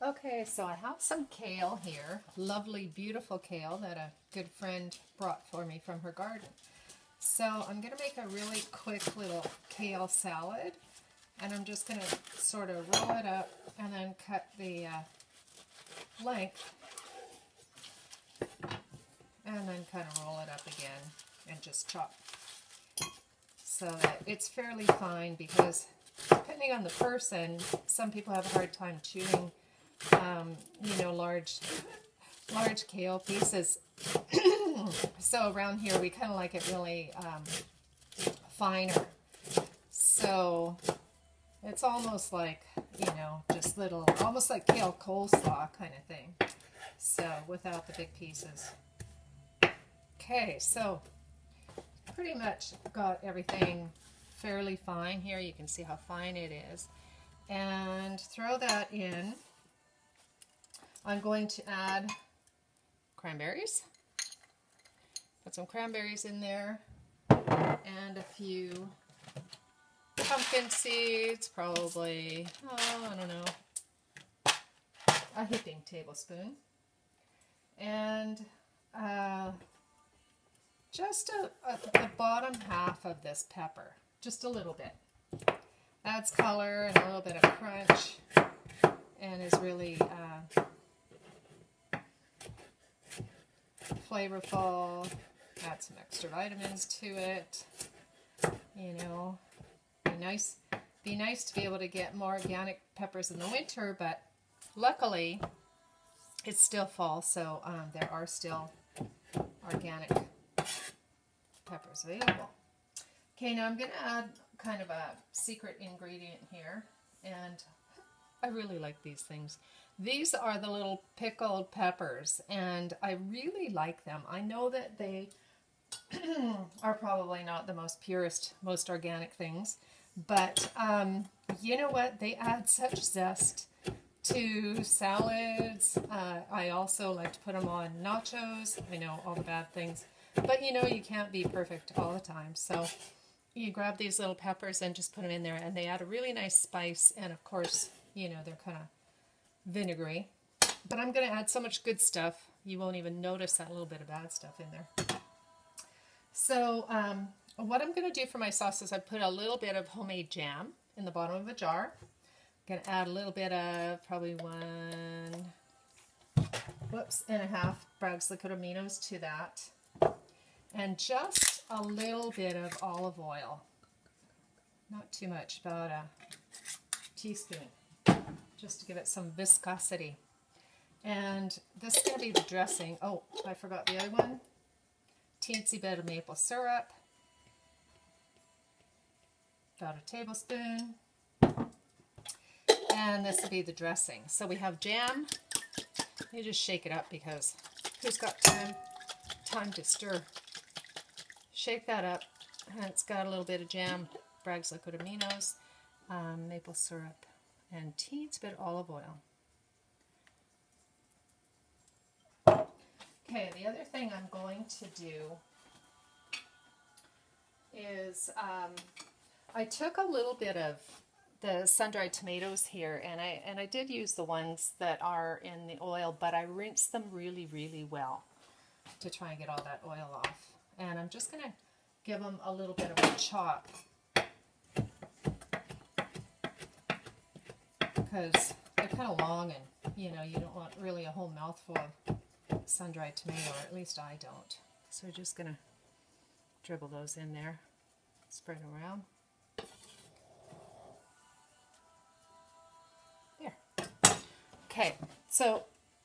Okay, so I have some kale here, lovely, beautiful kale that a good friend brought for me from her garden. So I'm going to make a really quick little kale salad, and I'm just going to sort of roll it up and then cut the length, and then kind of roll it up again and just chop so that it's fairly fine, because depending on the person, some people have a hard time chewing large kale pieces. So around here we kind of like it really finer. So it's almost like, just little, almost like kale coleslaw kind of thing. So without the big pieces. Okay, so pretty much got everything fairly fine here. You can see how fine it is. And throw that in. I'm going to add cranberries. Put some cranberries in there, and a few pumpkin seeds, probably, I don't know, a heaping tablespoon. And just the bottom half of this pepper, just a little bit. Adds color and a little bit of crunch, and is really flavorful. Add some extra vitamins to it. Be nice to be able to get more organic peppers in the winter, but luckily it's still fall, so there are still organic peppers available. Okay, now I'm going to add kind of a secret ingredient here, and I really like these things. These are the little pickled peppers, and I really like them. I know that they are probably not the most purest, most organic things, but you know what? They add such zest to salads. I also like to put them on nachos. I know, all the bad things, but you can't be perfect all the time. So you grab these little peppers and just put them in there, and they add a really nice spice, and of course, they're kind of vinegary. But I'm going to add so much good stuff, you won't even notice that little bit of bad stuff in there. So what I'm going to do for my sauce is I put a little bit of homemade jam in the bottom of a jar. I'm going to add a little bit of probably 1.5 Bragg's liquid aminos to that. And just a little bit of olive oil. Not too much, about a teaspoon, just to give it some viscosity. And this is going to be the dressing. Oh, I forgot the other one. Teensy bit of maple syrup. About a tablespoon. And this will be the dressing. So we have jam. You just shake it up, because who's got time to stir? Shake that up, and it's got a little bit of jam, Bragg's liquid aminos, maple syrup, and teensy bit of olive oil. Okay, the other thing I'm going to do is I took a little bit of the sun-dried tomatoes here, and I did use the ones that are in the oil, but I rinsed them really, really well to try and get all that oil off. And I'm just going to give them a little bit of a chop, because they're kind of long, and you don't want really a whole mouthful of sun-dried tomato, or at least I don't. So we're just going to dribble those in there, spread around. There. Okay, so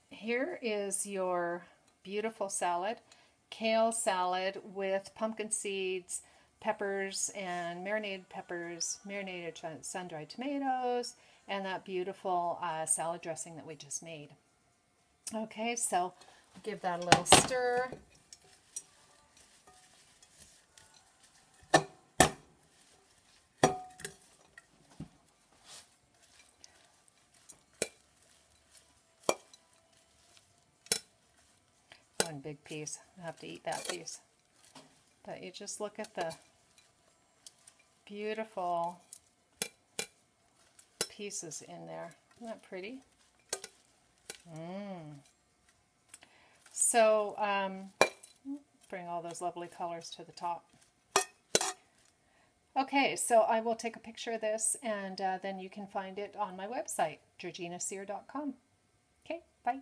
here is your beautiful salad. Kale salad with pumpkin seeds, peppers, and marinated peppers, marinated sun-dried tomatoes, and that beautiful salad dressing that we just made. Okay, so give that a little stir. One big piece. I have to eat that piece. But you just look at the beautiful pieces in there. Isn't that pretty? So, bring all those lovely colors to the top. Okay, so I will take a picture of this, and then you can find it on my website, georginasear.com. Okay, bye.